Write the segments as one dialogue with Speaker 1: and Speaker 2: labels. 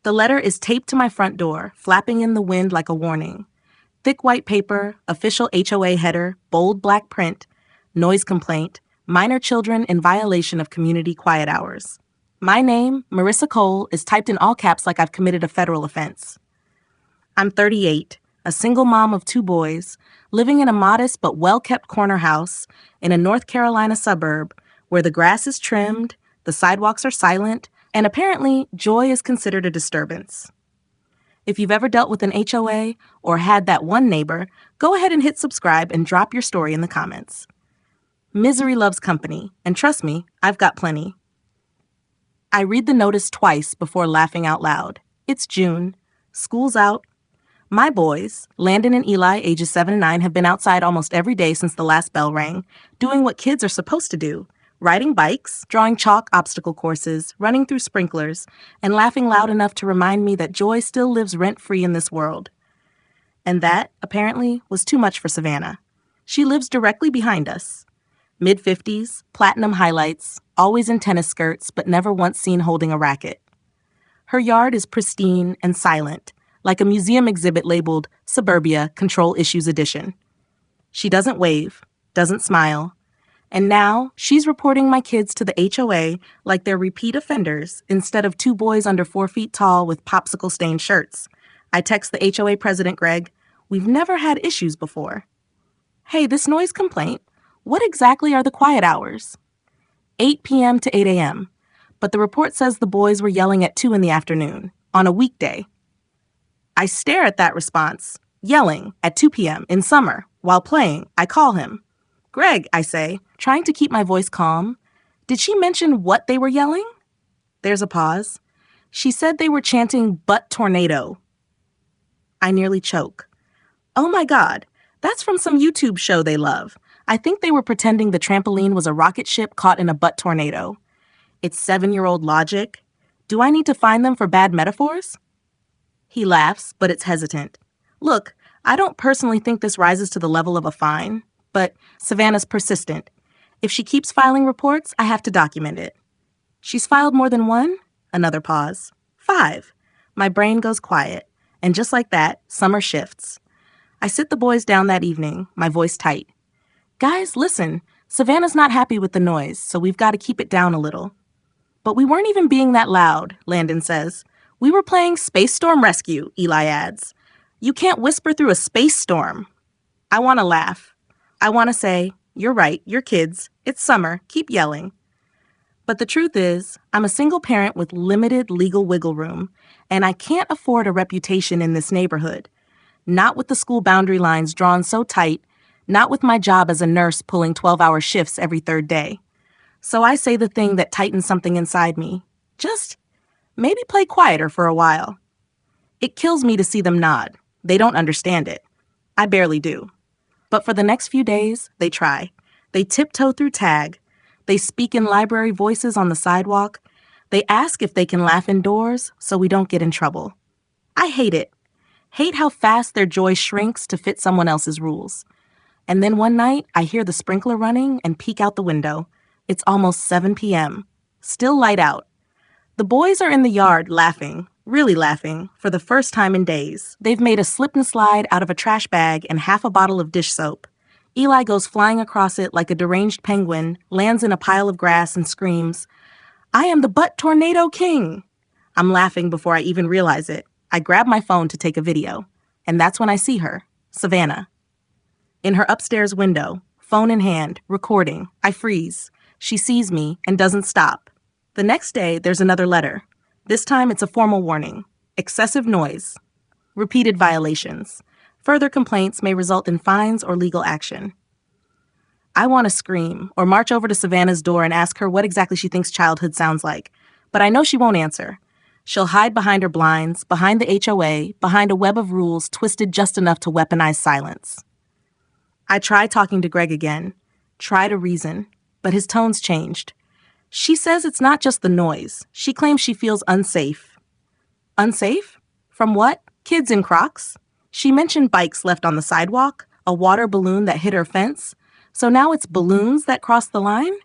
Speaker 1: The letter is taped to my front door, flapping in the wind like a warning. Thick white paper, official HOA header, bold black print, noise complaint, minor children in violation of community quiet hours. My name, Marissa Cole, is typed in all caps like I've committed a federal offense. I'm 38, a single mom of 2 boys, living in a modest but well-kept corner house in a North Carolina suburb where the grass is trimmed, the sidewalks are silent, and apparently joy is considered a disturbance. If you've ever dealt with an HOA or had that one neighbor, go ahead and hit subscribe and drop your story in the comments. Misery loves company, and trust me, I've got plenty. I read the notice twice before laughing out loud. It's June. School's out. My boys, Landon and Eli, ages 7 and 9, have been outside almost every day since the last bell rang, doing what kids are supposed to do. Riding bikes, drawing chalk obstacle courses, running through sprinklers, and laughing loud enough to remind me that joy still lives rent-free in this world. And that, apparently, was too much for Savannah. She lives directly behind us. Mid-50s, platinum highlights, always in tennis skirts, but never once seen holding a racket. Her yard is pristine and silent, like a museum exhibit labeled Suburbia Control Issues Edition. She doesn't wave, doesn't smile, and now she's reporting my kids to the HOA like they're repeat offenders instead of 2 boys under 4 feet tall with popsicle-stained shirts. I text the HOA president, Greg, "We've never had issues before." "Hey, this noise complaint, what exactly are the quiet hours?" 8 p.m. to 8 a.m., but the report says the boys were yelling at 2 in the afternoon, on a weekday. I stare at that response, yelling, at 2 p.m. in summer, while playing. I call him. "Greg," I say, trying to keep my voice calm, "did she mention what they were yelling?" There's a pause. "She said they were chanting butt tornado." I nearly choke. Oh my God, that's from some YouTube show they love. I think they were pretending the trampoline was a rocket ship caught in a butt tornado. It's 7-year-old logic. Do I need to find them for bad metaphors? He laughs, but it's hesitant. Look, I don't personally think this rises to the level of a fine, but Savannah's persistent. If she keeps filing reports, I have to document it. She's filed more than 1? Another pause. 5. My brain goes quiet, and just like that, summer shifts. I sit the boys down that evening, my voice tight. "Guys, listen, Savannah's not happy with the noise, so we've got to keep it down a little." "But we weren't even being that loud," Landon says. "We were playing Space Storm Rescue," Eli adds. "You can't whisper through a space storm." I want to laugh. I want to say, "You're right, you're kids. It's summer. Keep yelling." But the truth is, I'm a single parent with limited legal wiggle room, and I can't afford a reputation in this neighborhood. Not with the school boundary lines drawn so tight, not with my job as a nurse pulling 12-hour shifts every 3rd day. So I say the thing that tightens something inside me. Just maybe play quieter for a while. It kills me to see them nod. They don't understand it. I barely do. But for the next few days, they try. They tiptoe through tag. They speak in library voices on the sidewalk. They ask if they can laugh indoors so we don't get in trouble. I hate it. Hate how fast their joy shrinks to fit someone else's rules. And then one night, I hear the sprinkler running and peek out the window. It's almost 7 p.m. Still light out. The boys are in the yard laughing, really laughing, for the first time in days. They've made a slip and slide out of a trash bag and half a bottle of dish soap. Eli goes flying across it like a deranged penguin, lands in a pile of grass and screams, "I am the butt tornado king!" I'm laughing before I even realize it. I grab my phone to take a video, and that's when I see her, Savannah. In her upstairs window, phone in hand, recording. I freeze. She sees me and doesn't stop. The next day, there's another letter. This time, it's a formal warning. Excessive noise. Repeated violations. Further complaints may result in fines or legal action. I want to scream or march over to Savannah's door and ask her what exactly she thinks childhood sounds like, but I know she won't answer. She'll hide behind her blinds, behind the HOA, behind a web of rules twisted just enough to weaponize silence. I try talking to Greg again, try to reason, but his tone's changed. She says it's not just the noise. She claims she feels unsafe. Unsafe? From what? Kids in Crocs? She mentioned bikes left on the sidewalk, a water balloon that hit her fence. So now it's balloons that cross the line?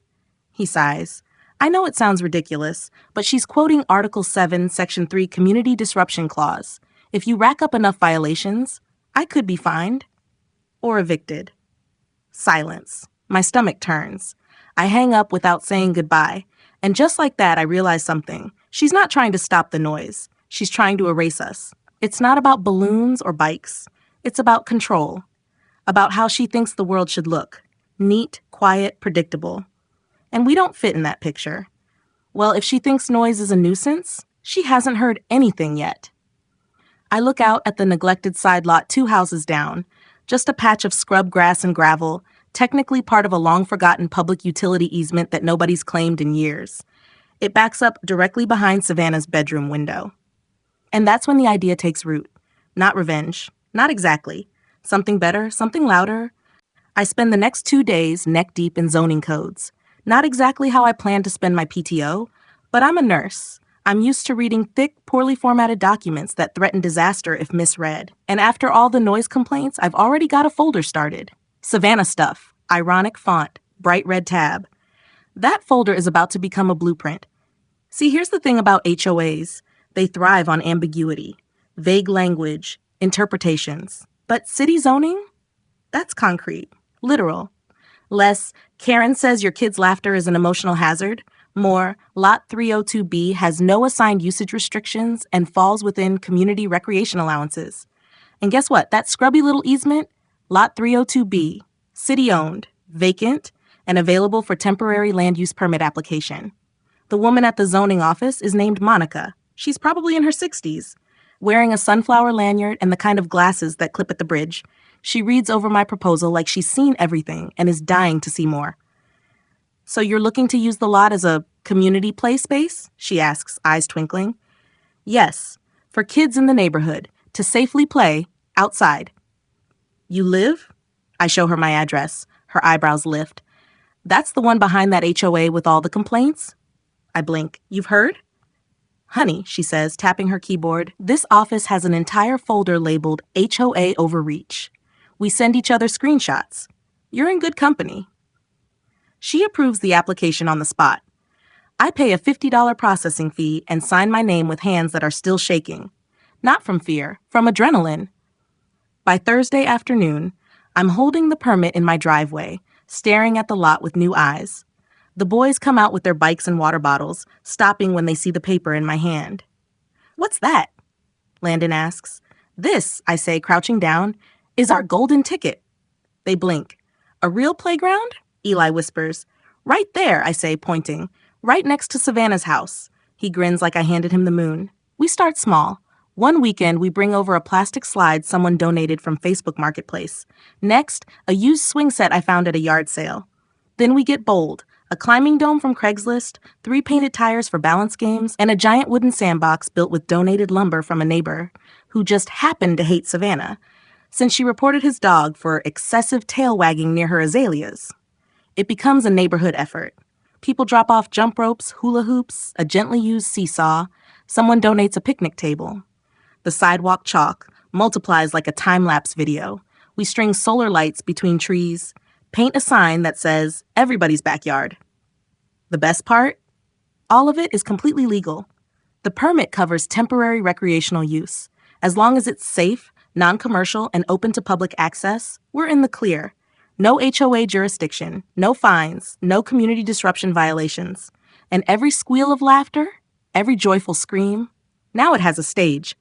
Speaker 1: He sighs. I know it sounds ridiculous, but she's quoting Article 7, Section 3 Community Disruption Clause. If you rack up enough violations, I could be fined or evicted. Silence. My stomach turns. I hang up without saying goodbye. And just like that, I realize something. She's not trying to stop the noise. She's trying to erase us. It's not about balloons or bikes. It's about control. About how she thinks the world should look. Neat, quiet, predictable. And we don't fit in that picture. Well, if she thinks noise is a nuisance, she hasn't heard anything yet. I look out at the neglected side lot 2 houses down, just a patch of scrub grass and gravel, technically part of a long-forgotten public utility easement that nobody's claimed in years. It backs up directly behind Savannah's bedroom window. And that's when the idea takes root. Not revenge. Not exactly. Something better, something louder. I spend the next 2 days neck-deep in zoning codes. Not exactly how I plan to spend my PTO, but I'm a nurse. I'm used to reading thick, poorly formatted documents that threaten disaster if misread. And after all the noise complaints, I've already got a folder started. Savannah stuff, ironic font, bright red tab. That folder is about to become a blueprint. See, here's the thing about HOAs. They thrive on ambiguity, vague language, interpretations. But city zoning? That's concrete, literal. Less, Karen says your kid's laughter is an emotional hazard. More, Lot 302B has no assigned usage restrictions and falls within community recreation allowances. And guess what? That scrubby little easement, Lot 302B, city-owned, vacant, and available for temporary land use permit application. The woman at the zoning office is named Monica. She's probably in her 60s, wearing a sunflower lanyard and the kind of glasses that clip at the bridge. She reads over my proposal like she's seen everything and is dying to see more. So you're looking to use the lot as a community play space? She asks, eyes twinkling. Yes, for kids in the neighborhood, to safely play outside. You live? I show her my address. Her eyebrows lift. That's the one behind that HOA with all the complaints? I blink. You've heard? Honey, she says, tapping her keyboard, this office has an entire folder labeled HOA Overreach. We send each other screenshots. You're in good company. She approves the application on the spot. I pay a $50 processing fee and sign my name with hands that are still shaking. Not from fear, from adrenaline. By Thursday afternoon, I'm holding the permit in my driveway, staring at the lot with new eyes. The boys come out with their bikes and water bottles, stopping when they see the paper in my hand. What's that? Landon asks. This, I say, crouching down, is our golden ticket. They blink. A real playground? Eli whispers. Right there, I say, pointing. Right next to Savannah's house. He grins like I handed him the moon. We start small. One weekend, we bring over a plastic slide someone donated from Facebook Marketplace. Next, a used swing set I found at a yard sale. Then we get bold. A climbing dome from Craigslist, 3 painted tires for balance games, and a giant wooden sandbox built with donated lumber from a neighbor who just happened to hate Savannah, since she reported his dog for excessive tail wagging near her azaleas. It becomes a neighborhood effort. People drop off jump ropes, hula hoops, a gently used seesaw. Someone donates a picnic table. The sidewalk chalk multiplies like a time-lapse video. We string solar lights between trees, paint a sign that says, everybody's backyard. The best part? All of it is completely legal. The permit covers temporary recreational use. As long as it's safe, non-commercial, and open to public access, we're in the clear. No HOA jurisdiction, no fines, no community disruption violations. And every squeal of laughter, every joyful scream, now it has a stage.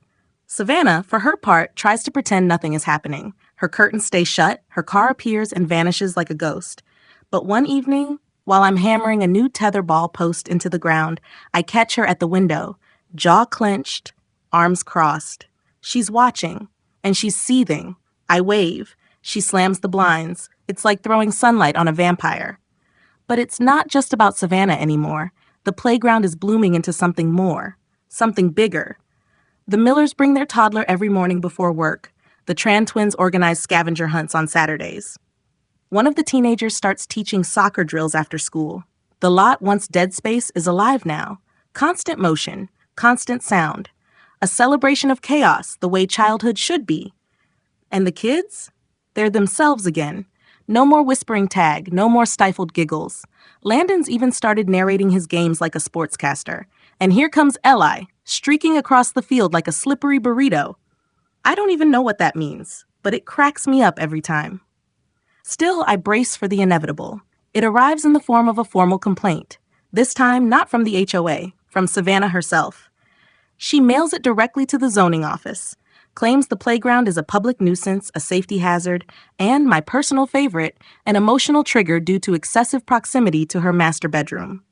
Speaker 1: Savannah, for her part, tries to pretend nothing is happening. Her curtains stay shut, her car appears and vanishes like a ghost. But one evening, while I'm hammering a new tetherball post into the ground, I catch her at the window, jaw clenched, arms crossed. She's watching, and she's seething. I wave. She slams the blinds. It's like throwing sunlight on a vampire. But it's not just about Savannah anymore. The playground is blooming into something more, something bigger. The Millers bring their toddler every morning before work. The Tran twins organize scavenger hunts on Saturdays. One of the teenagers starts teaching soccer drills after school. The lot, once dead space, is alive now. Constant motion, constant sound. A celebration of chaos, the way childhood should be. And the kids? They're themselves again. No more whispering tag, no more stifled giggles. Landon's even started narrating his games like a sportscaster. And here comes Eli, streaking across the field like a slippery burrito. I don't even know what that means, but it cracks me up every time. Still, I brace for the inevitable. It arrives in the form of a formal complaint. This time, not from the HOA, from Savannah herself. She mails it directly to the zoning office, claims the playground is a public nuisance, a safety hazard, and, my personal favorite, an emotional trigger due to excessive proximity to her master bedroom.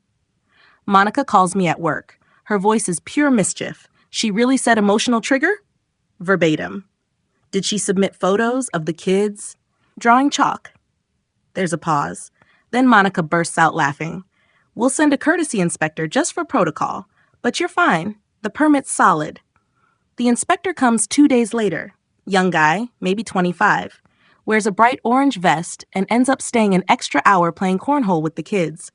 Speaker 1: Monica calls me at work. Her voice is pure mischief. She really said emotional trigger? Verbatim. Did she submit photos of the kids? Drawing chalk. There's a pause. Then Monica bursts out laughing. We'll send a courtesy inspector just for protocol. But you're fine. The permit's solid. The inspector comes 2 days later. Young guy, maybe 25. Wears a bright orange vest and ends up staying an extra hour playing cornhole with the kids.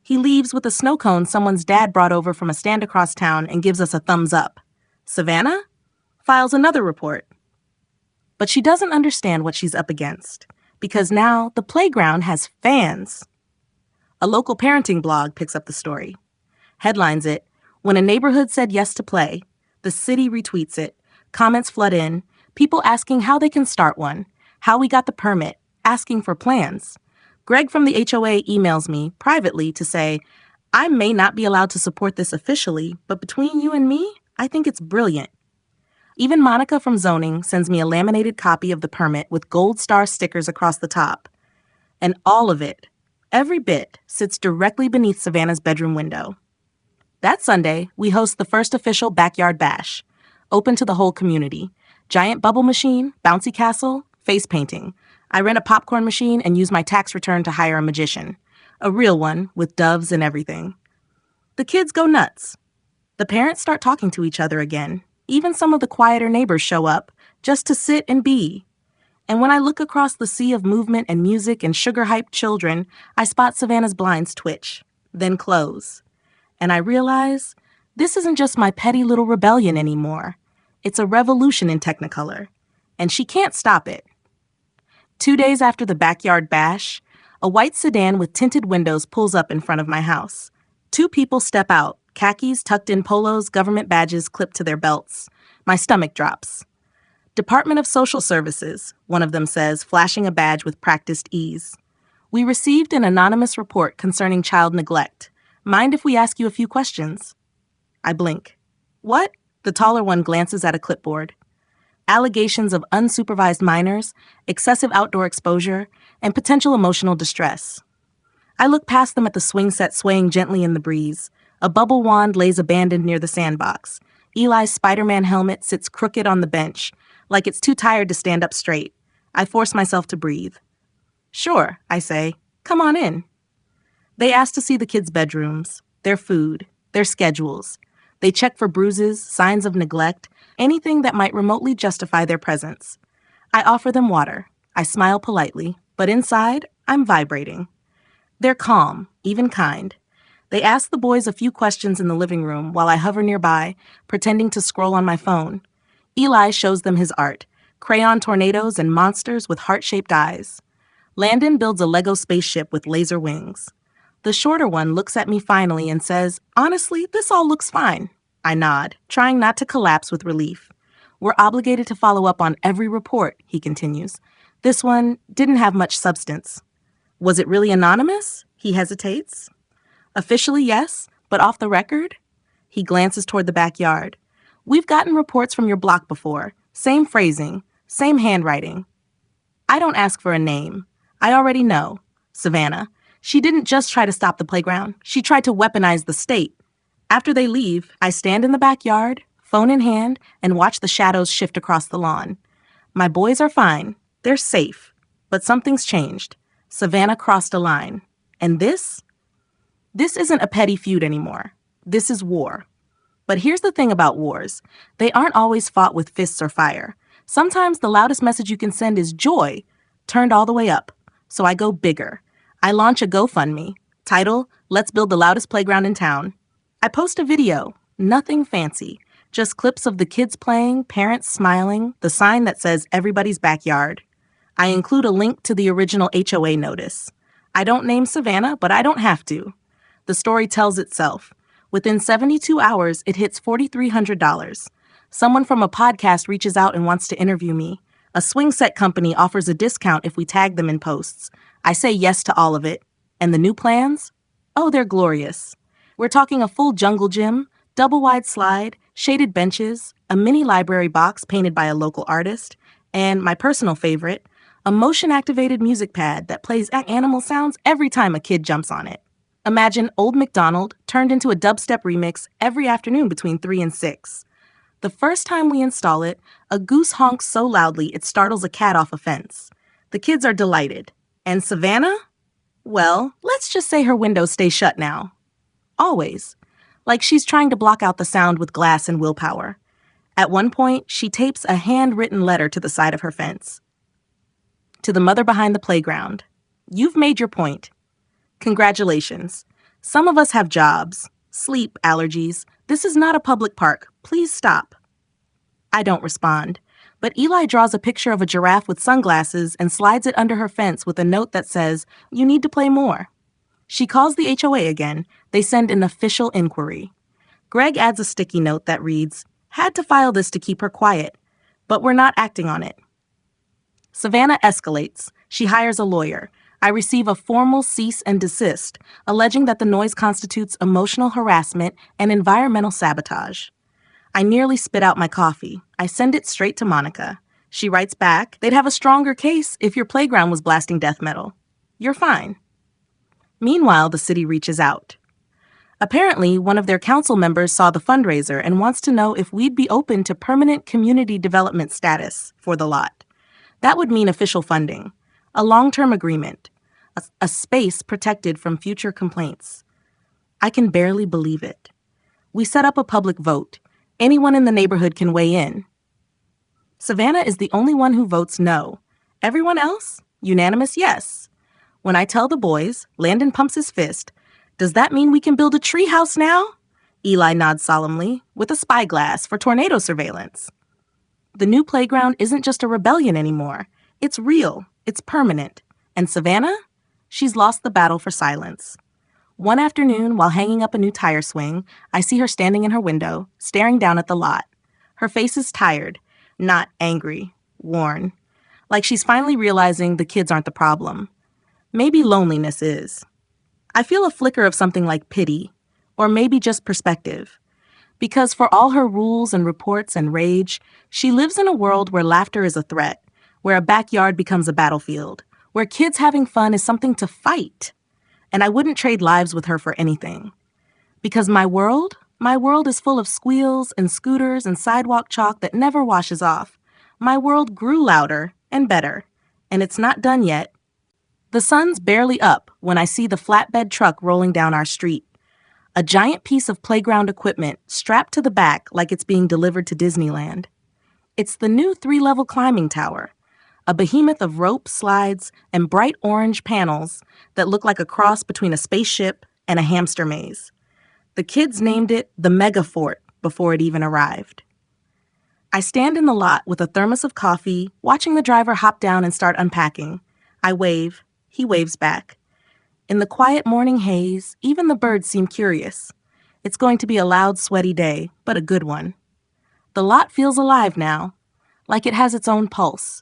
Speaker 1: He leaves with a snow cone someone's dad brought over from a stand across town and gives us a thumbs up. Savannah files another report. But she doesn't understand what she's up against, because now the playground has fans. A local parenting blog picks up the story. Headlines it, "When a neighborhood said yes to play." The city retweets it. Comments flood in, people asking how they can start one, how we got the permit, asking for plans. Greg from the HOA emails me privately to say, I may not be allowed to support this officially, but between you and me, I think it's brilliant. Even Monica from zoning sends me a laminated copy of the permit with gold star stickers across the top. And all of it, every bit, sits directly beneath Savannah's bedroom window. That Sunday, we host the first official backyard bash, open to the whole community. Giant bubble machine, bouncy castle, face painting. I rent a popcorn machine and use my tax return to hire a magician. A real one, with doves and everything. The kids go nuts. The parents start talking to each other again. Even some of the quieter neighbors show up, just to sit and be. And when I look across the sea of movement and music and sugar-hyped children, I spot Savannah's blinds twitch, then close. And I realize this isn't just my petty little rebellion anymore. It's a revolution in Technicolor. And she can't stop it. 2 days after the backyard bash, a white sedan with tinted windows pulls up in front of my house. 2 people step out, khakis tucked in polos, government badges clipped to their belts. My stomach drops. Department of Social Services, one of them says, flashing a badge with practiced ease. We received an anonymous report concerning child neglect. Mind if we ask you a few questions? I blink. What? The taller one glances at a clipboard. Allegations of unsupervised minors, excessive outdoor exposure, and potential emotional distress. I look past them at the swing set swaying gently in the breeze. A bubble wand lays abandoned near the sandbox. Eli's Spider-Man helmet sits crooked on the bench, like it's too tired to stand up straight. I force myself to breathe. Sure, I say. Come on in. They ask to see the kids' bedrooms, their food, their schedules. They check for bruises, signs of neglect, anything that might remotely justify their presence. I offer them water. I smile politely, but inside, I'm vibrating. They're calm, even kind. They ask the boys a few questions in the living room while I hover nearby, pretending to scroll on my phone. Eli shows them his art, crayon tornadoes and monsters with heart-shaped eyes. Landon builds a Lego spaceship with laser wings. The shorter one looks at me finally and says, honestly, this all looks fine. I nod, trying not to collapse with relief. We're obligated to follow up on every report, he continues. This one didn't have much substance. Was it really anonymous? He hesitates. Officially, yes, but off the record? He glances toward the backyard. We've gotten reports from your block before. Same phrasing, same handwriting. I don't ask for a name. I already know. Savannah. She didn't just try to stop the playground. She tried to weaponize the state. After they leave, I stand in the backyard, phone in hand, and watch the shadows shift across the lawn. My boys are fine. They're safe. But something's changed. Savannah crossed a line. And this? This isn't a petty feud anymore. This is war. But here's the thing about wars. They aren't always fought with fists or fire. Sometimes the loudest message you can send is joy, turned all the way up. So I go bigger. I launch a GoFundMe. Title, Let's Build the Loudest Playground in Town. I post a video. Nothing fancy. Just clips of the kids playing, parents smiling, the sign that says everybody's backyard. I include a link to the original HOA notice. I don't name Savannah, but I don't have to. The story tells itself. Within 72 hours, it hits $4,300. Someone from a podcast reaches out and wants to interview me. A swing set company offers a discount if we tag them in posts. I say yes to all of it. And the new plans? Oh, they're glorious. We're talking a full jungle gym, double-wide slide, shaded benches, a mini library box painted by a local artist, and my personal favorite, a motion-activated music pad that plays animal sounds every time a kid jumps on it. Imagine Old MacDonald turned into a dubstep remix every afternoon between 3 and 6. The first time we install it, a goose honks so loudly it startles a cat off a fence. The kids are delighted. And Savannah? Well, let's just say her windows stay shut now. Always. Like she's trying to block out the sound with glass and willpower. At one point, she tapes a handwritten letter to the side of her fence. To the mother behind the playground. You've made your point. Congratulations. Some of us have jobs, sleep allergies. This is not a public park. Please stop. I don't respond, but Eli draws a picture of a giraffe with sunglasses and slides it under her fence with a note that says, "You need to play more." She calls the HOA again. They send an official inquiry. Greg adds a sticky note that reads, "Had to file this to keep her quiet, but we're not acting on it." Savannah escalates. She hires a lawyer. I receive a formal cease and desist, alleging that the noise constitutes emotional harassment and environmental sabotage. I nearly spit out my coffee. I send it straight to Monica. She writes back, "They'd have a stronger case if your playground was blasting death metal. You're fine." Meanwhile, the city reaches out. Apparently, one of their council members saw the fundraiser and wants to know if we'd be open to permanent community development status for the lot. That would mean official funding, a long-term agreement, a space protected from future complaints. I can barely believe it. We set up a public vote. Anyone in the neighborhood can weigh in. Savannah is the only one who votes no. Everyone else? Unanimous yes. When I tell the boys, Landon pumps his fist. "Does that mean we can build a treehouse now?" Eli nods solemnly, with a spyglass for tornado surveillance. The new playground isn't just a rebellion anymore. It's real. It's permanent. And Savannah? She's lost the battle for silence. One afternoon, while hanging up a new tire swing, I see her standing in her window, staring down at the lot. Her face is tired, not angry, worn. Like she's finally realizing the kids aren't the problem. Maybe loneliness is. I feel a flicker of something like pity, or maybe just perspective. Because for all her rules and reports and rage, she lives in a world where laughter is a threat, where a backyard becomes a battlefield, where kids having fun is something to fight. And I wouldn't trade lives with her for anything. Because my world is full of squeals and scooters and sidewalk chalk that never washes off. My world grew louder and better, and it's not done yet. The sun's barely up when I see the flatbed truck rolling down our street. A giant piece of playground equipment strapped to the back like it's being delivered to Disneyland. It's the new 3-level climbing tower, a behemoth of ropes, slides, and bright orange panels that look like a cross between a spaceship and a hamster maze. The kids named it the Mega Fort before it even arrived. I stand in the lot with a thermos of coffee, watching the driver hop down and start unpacking. I wave. He waves back. In the quiet morning haze, even the birds seem curious. It's going to be a loud, sweaty day, but a good one. The lot feels alive now, like it has its own pulse.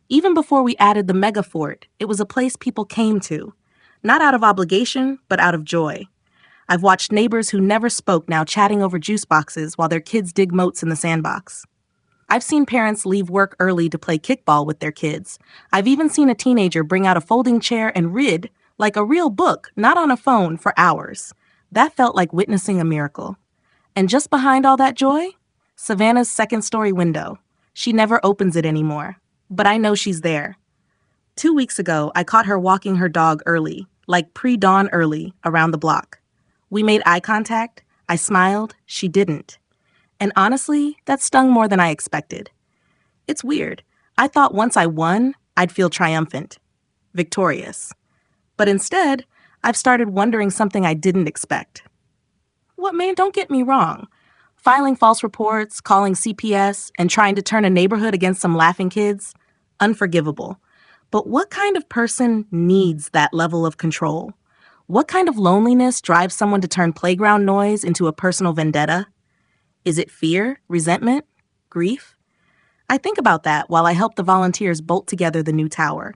Speaker 1: Even before we added the Mega Fort, it was a place people came to, not out of obligation, but out of joy. I've watched neighbors who never spoke now chatting over juice boxes while their kids dig moats in the sandbox. I've seen parents leave work early to play kickball with their kids. I've even seen a teenager bring out a folding chair and read, like a real book, not on a phone, for hours. That felt like witnessing a miracle. And just behind all that joy, Savannah's second-story window. She never opens it anymore, but I know she's there. 2 weeks ago, I caught her walking her dog early, like pre-dawn early, around the block. We made eye contact. I smiled. She didn't. And honestly, that stung more than I expected. It's weird. I thought once I won, I'd feel triumphant, victorious. But instead, I've started wondering something I didn't expect. Don't get me wrong. Filing false reports, calling CPS, and trying to turn a neighborhood against some laughing kids, unforgivable. But what kind of person needs that level of control? What kind of loneliness drives someone to turn playground noise into a personal vendetta? Is it fear, resentment, grief? I think about that while I help the volunteers bolt together the new tower.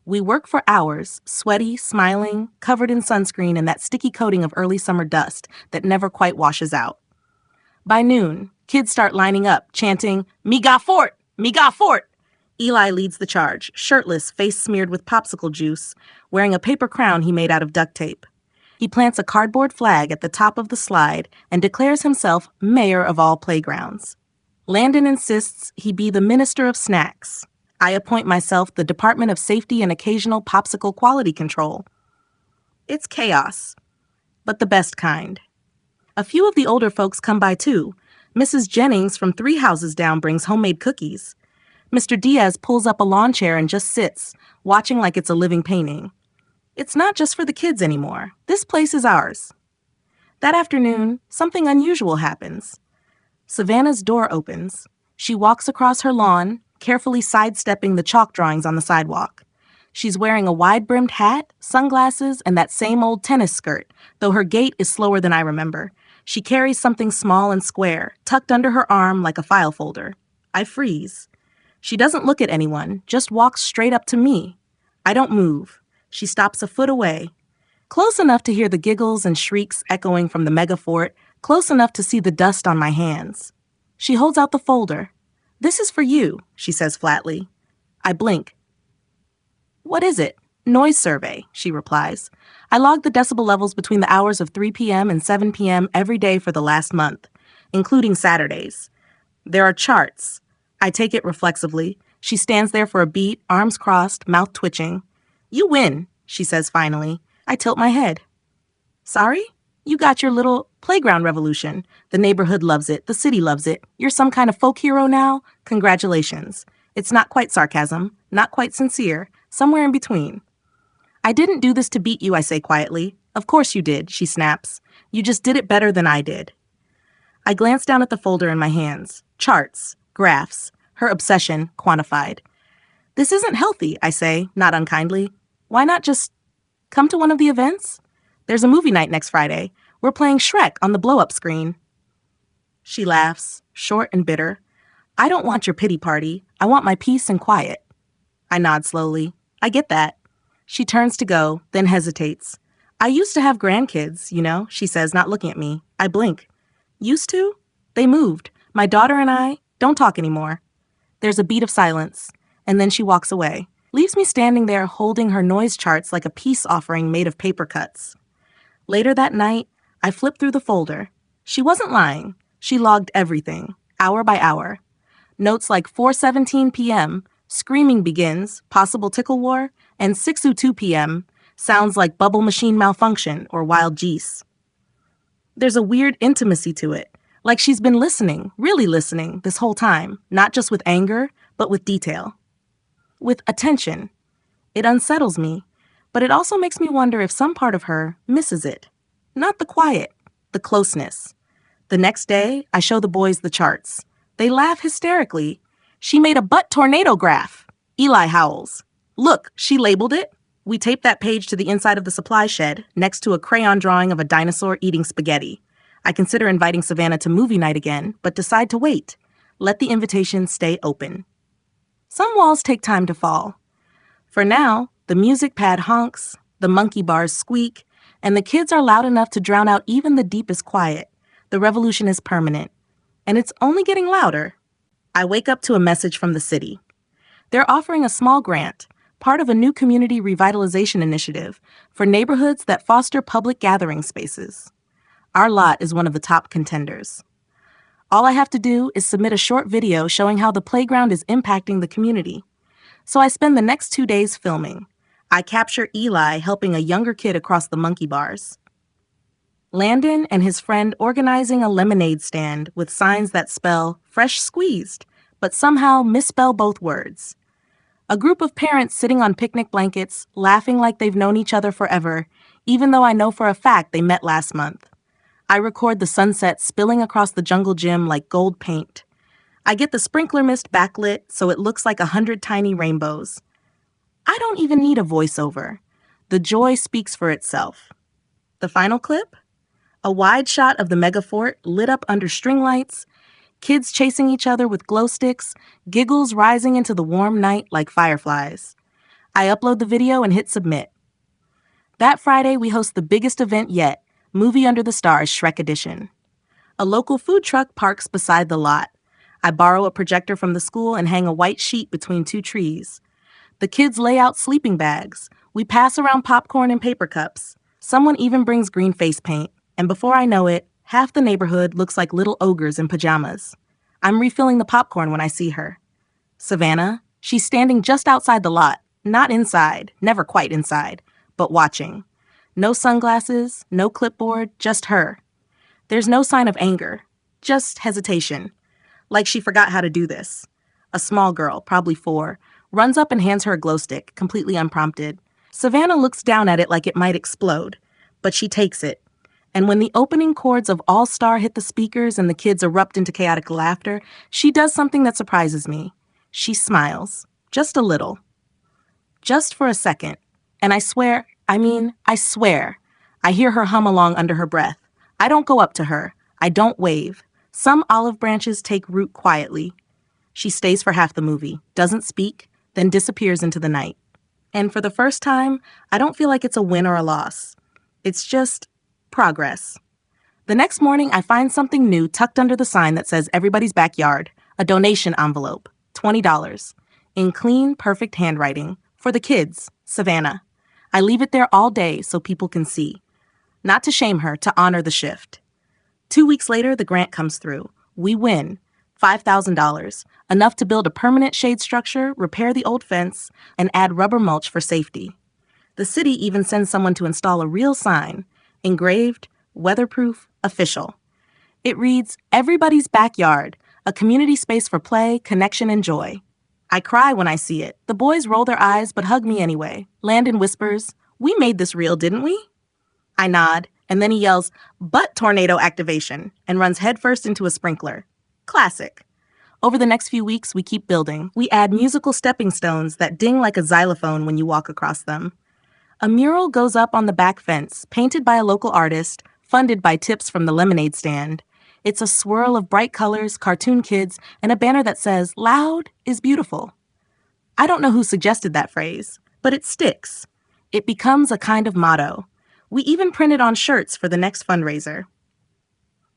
Speaker 1: We work for hours, sweaty, smiling, covered in sunscreen and that sticky coating of early summer dust that never quite washes out. By noon, kids start lining up, chanting, "Me got fort! Me got fort!" Eli leads the charge, shirtless, face smeared with popsicle juice, wearing a paper crown he made out of duct tape. He plants a cardboard flag at the top of the slide and declares himself mayor of all playgrounds. Landon insists he be the minister of snacks. I appoint myself the Department of Safety and occasional popsicle quality control. It's chaos, but the best kind. A few of the older folks come by too. Mrs. Jennings from 3 houses down brings homemade cookies. Mr. Diaz pulls up a lawn chair and just sits, watching like it's a living painting. It's not just for the kids anymore. This place is ours. That afternoon, something unusual happens. Savannah's door opens. She walks across her lawn, carefully sidestepping the chalk drawings on the sidewalk. She's wearing a wide-brimmed hat, sunglasses, and that same old tennis skirt, though her gait is slower than I remember. She carries something small and square, tucked under her arm like a file folder. I freeze. She doesn't look at anyone, just walks straight up to me. I don't move. She stops a foot away. Close enough to hear the giggles and shrieks echoing from the mega fort, close enough to see the dust on my hands. She holds out the folder. "This is for you," she says flatly. I blink. "What is it?" "Noise survey," she replies. I logged the decibel levels between the hours of 3 p.m. and 7 p.m. every day for the last month, including Saturdays. There are charts. I take it reflexively. She stands there for a beat, arms crossed, mouth twitching. "You win," she says finally. I tilt my head. "Sorry? You got your little playground revolution. The neighborhood loves it. The city loves it. You're some kind of folk hero now? Congratulations." It's not quite sarcasm, not quite sincere, somewhere in between. "I didn't do this to beat you," I say quietly. "Of course you did," she snaps. "You just did it better than I did." I glance down at the folder in my hands. Charts, graphs, her obsession quantified. "This isn't healthy," I say, not unkindly. "Why not just come to one of the events? There's a movie night next Friday. We're playing Shrek on the blow-up screen." She laughs, short and bitter. "I don't want your pity party. I want my peace and quiet." I nod slowly. "I get that." She turns to go, then hesitates. "I used to have grandkids, you know," she says, not looking at me. I blink. "Used to? They moved. My daughter and I don't talk anymore." There's a beat of silence, and then she walks away, leaves me standing there holding her noise charts like a peace offering made of paper cuts. Later that night, I flipped through the folder. She wasn't lying. She logged everything, hour by hour. Notes like 4:17 p.m., screaming begins, possible tickle war, and 6:02 p.m., sounds like bubble machine malfunction or wild geese. There's a weird intimacy to it, like she's been listening, really listening, this whole time, not just with anger, but with detail. With attention. It unsettles me, but it also makes me wonder if some part of her misses it. Not the quiet, the closeness. The next day, I show the boys the charts. They laugh hysterically. "She made a butt tornado graph." Eli howls. "Look, she labeled it." We tape that page to the inside of the supply shed, next to a crayon drawing of a dinosaur eating spaghetti. I consider inviting Savannah to movie night again, but decide to wait. Let the invitation stay open. Some walls take time to fall. For now, the music pad honks, the monkey bars squeak, and the kids are loud enough to drown out even the deepest quiet. The revolution is permanent, and it's only getting louder. I wake up to a message from the city. They're offering a small grant, part of a new community revitalization initiative for neighborhoods that foster public gathering spaces. Our lot is one of the top contenders. All I have to do is submit a short video showing how the playground is impacting the community. So I spend the next 2 days filming. I capture Eli helping a younger kid across the monkey bars. Landon and his friend organizing a lemonade stand with signs that spell fresh squeezed, but somehow misspell both words. A group of parents sitting on picnic blankets, laughing like they've known each other forever, even though I know for a fact they met last month. I record the sunset spilling across the jungle gym like gold paint. I get the sprinkler mist backlit so it looks like 100 tiny rainbows. I don't even need a voiceover. The joy speaks for itself. The final clip? A wide shot of the mega fort lit up under string lights, kids chasing each other with glow sticks, giggles rising into the warm night like fireflies. I upload the video and hit submit. That Friday, we host the biggest event yet, Movie Under the Stars Shrek Edition. A local food truck parks beside the lot. I borrow a projector from the school and hang a white sheet between two trees. The kids lay out sleeping bags. We pass around popcorn and paper cups. Someone even brings green face paint. And before I know it, half the neighborhood looks like little ogres in pajamas. I'm refilling the popcorn when I see her. Savannah, she's standing just outside the lot, not inside, never quite inside, but watching. No sunglasses, no clipboard, just her. There's no sign of anger, just hesitation, like she forgot how to do this. A small girl, probably 4, runs up and hands her a glow stick, completely unprompted. Savannah looks down at it like it might explode, but she takes it. And when the opening chords of All Star hit the speakers and the kids erupt into chaotic laughter, she does something that surprises me. She smiles, just a little. Just for a second. And I swear, I hear her hum along under her breath. I don't go up to her. I don't wave. Some olive branches take root quietly. She stays for half the movie, doesn't speak, then disappears into the night. And for the first time, I don't feel like it's a win or a loss. It's just progress. The next morning, I find something new tucked under the sign that says Everybody's Backyard, a donation envelope, $20, in clean, perfect handwriting, for the kids, Savannah. I leave it there all day so people can see. Not to shame her, to honor the shift. 2 weeks later, the grant comes through. We win. $5,000, enough to build a permanent shade structure, repair the old fence, and add rubber mulch for safety. The city even sends someone to install a real sign, engraved, weatherproof, official. It reads, Everybody's Backyard, a community space for play, connection, and joy. I cry when I see it. The boys roll their eyes but hug me anyway. Landon whispers, We made this real, didn't we? I nod, and then he yells, Butt tornado activation, and runs headfirst into a sprinkler. Classic. Over the next few weeks, we keep building. We add musical stepping stones that ding like a xylophone when you walk across them. A mural goes up on the back fence, painted by a local artist, funded by tips from the lemonade stand. It's a swirl of bright colors, cartoon kids, and a banner that says, Loud is beautiful. I don't know who suggested that phrase, but it sticks. It becomes a kind of motto. We even print it on shirts for the next fundraiser.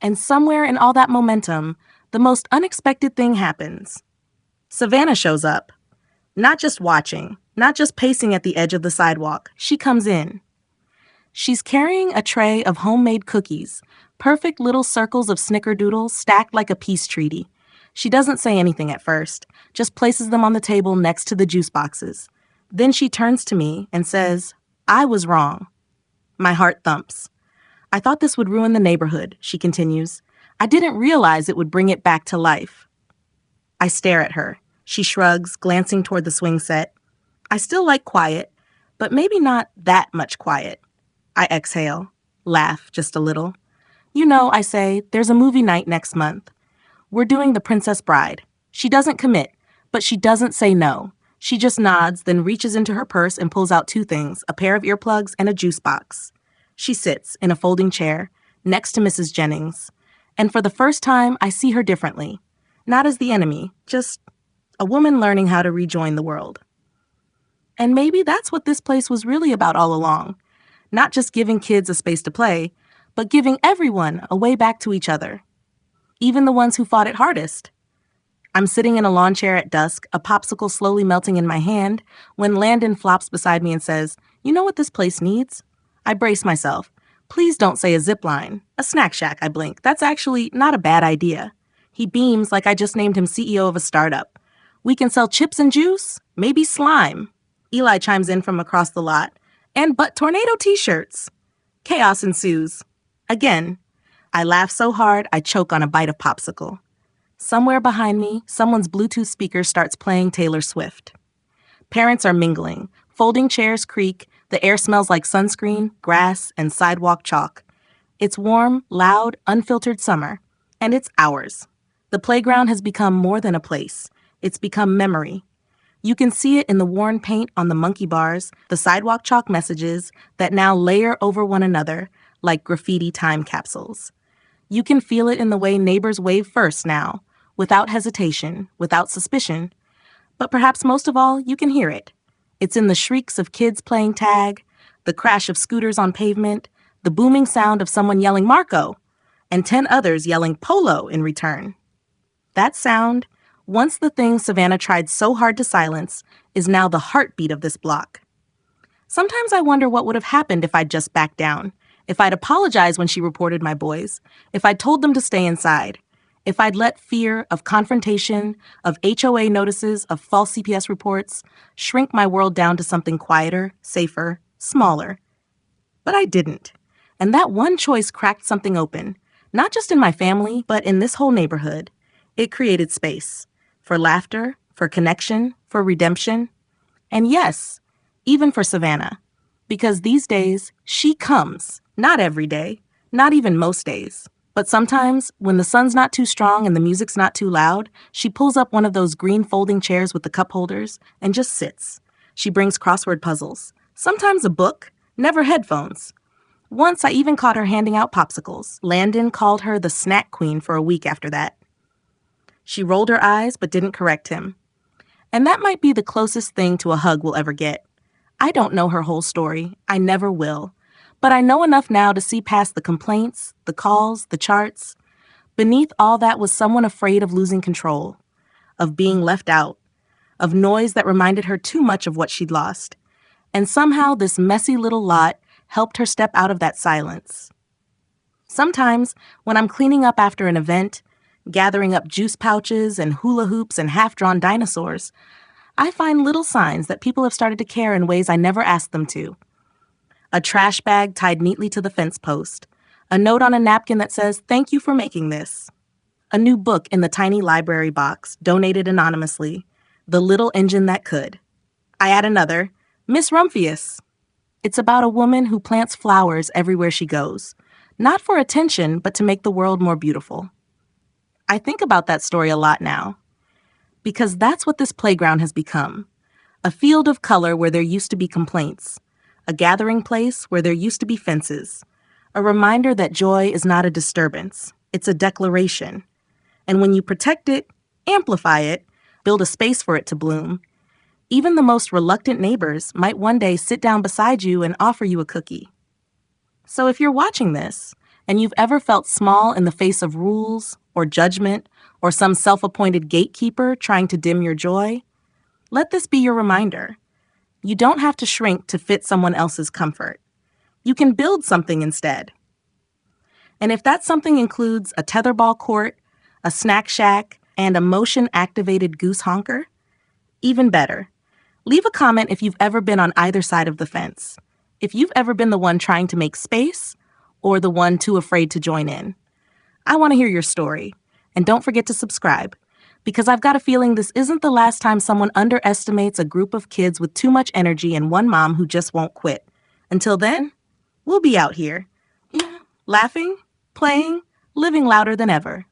Speaker 1: And somewhere in all that momentum, the most unexpected thing happens. Savannah shows up. Not just watching, not just pacing at the edge of the sidewalk. She comes in. She's carrying a tray of homemade cookies, perfect little circles of snickerdoodles stacked like a peace treaty. She doesn't say anything at first, just places them on the table next to the juice boxes. Then she turns to me and says, I was wrong. My heart thumps. I thought this would ruin the neighborhood, she continues. I didn't realize it would bring it back to life. I stare at her. She shrugs, glancing toward the swing set. I still like quiet, but maybe not that much quiet. I exhale, laugh just a little. You know, I say, there's a movie night next month. We're doing The Princess Bride. She doesn't commit, but she doesn't say no. She just nods, then reaches into her purse and pulls out 2 things, a pair of earplugs and a juice box. She sits in a folding chair, next to Mrs. Jennings. And for the first time, I see her differently. Not as the enemy, just a woman learning how to rejoin the world. And maybe that's what this place was really about all along. Not just giving kids a space to play, but giving everyone a way back to each other. Even the ones who fought it hardest. I'm sitting in a lawn chair at dusk, a popsicle slowly melting in my hand, when Landon flops beside me and says, You know what this place needs? I brace myself. Please don't say a zip line. A snack shack, I blink. That's actually not a bad idea. He beams like I just named him CEO of a startup. We can sell chips and juice, maybe slime. Eli chimes in from across the lot. And butt tornado t-shirts. Chaos ensues. Again. I laugh so hard I choke on a bite of popsicle. Somewhere behind me, someone's Bluetooth speaker starts playing Taylor Swift. Parents are mingling. Folding chairs creak. The air smells like sunscreen, grass, and sidewalk chalk. It's warm, loud, unfiltered summer. And it's ours. The playground has become more than a place. It's become memory. You can see it in the worn paint on the monkey bars, the sidewalk chalk messages that now layer over one another like graffiti time capsules. You can feel it in the way neighbors wave first now, without hesitation, without suspicion. But perhaps most of all, you can hear it. It's in the shrieks of kids playing tag, the crash of scooters on pavement, the booming sound of someone yelling Marco, and 10 others yelling Polo in return. That sound, once the thing Savannah tried so hard to silence, is now the heartbeat of this block. Sometimes I wonder what would have happened if I'd just backed down, if I'd apologized when she reported my boys, if I'd told them to stay inside, if I'd let fear of confrontation, of HOA notices, of false CPS reports, shrink my world down to something quieter, safer, smaller. But I didn't. And that one choice cracked something open, not just in my family, but in this whole neighborhood. It created space for laughter, for connection, for redemption. And yes, even for Savannah. Because these days, she comes. Not every day, not even most days. But sometimes, when the sun's not too strong and the music's not too loud, she pulls up one of those green folding chairs with the cup holders and just sits. She brings crossword puzzles, sometimes a book, never headphones. Once I even caught her handing out popsicles. Landon called her the snack queen for a week after that. She rolled her eyes but didn't correct him. And that might be the closest thing to a hug we'll ever get. I don't know her whole story. I never will. But I know enough now to see past the complaints, the calls, the charts. Beneath all that was someone afraid of losing control, of being left out, of noise that reminded her too much of what she'd lost. And somehow this messy little lot helped her step out of that silence. Sometimes, when I'm cleaning up after an event, gathering up juice pouches and hula hoops and half-drawn dinosaurs, I find little signs that people have started to care in ways I never asked them to. A trash bag tied neatly to the fence post, a note on a napkin that says, "Thank you for making this," a new book in the tiny library box, donated anonymously, "The Little Engine That Could." I add another, "Miss Rumphius." It's about a woman who plants flowers everywhere she goes, not for attention, but to make the world more beautiful. I think about that story a lot now, because that's what this playground has become, a field of color where there used to be complaints, a gathering place where there used to be fences, a reminder that joy is not a disturbance, it's a declaration. And when you protect it, amplify it, build a space for it to bloom, even the most reluctant neighbors might one day sit down beside you and offer you a cookie. So if you're watching this, and you've ever felt small in the face of rules, or judgment, or some self-appointed gatekeeper trying to dim your joy, let this be your reminder. You don't have to shrink to fit someone else's comfort. You can build something instead. And if that something includes a tetherball court, a snack shack, and a motion-activated goose honker, even better. Leave a comment if you've ever been on either side of the fence. If you've ever been the one trying to make space, or the one too afraid to join in. I want to hear your story. And don't forget to subscribe, because I've got a feeling this isn't the last time someone underestimates a group of kids with too much energy and one mom who just won't quit. Until then, we'll be out here, laughing, playing, living louder than ever.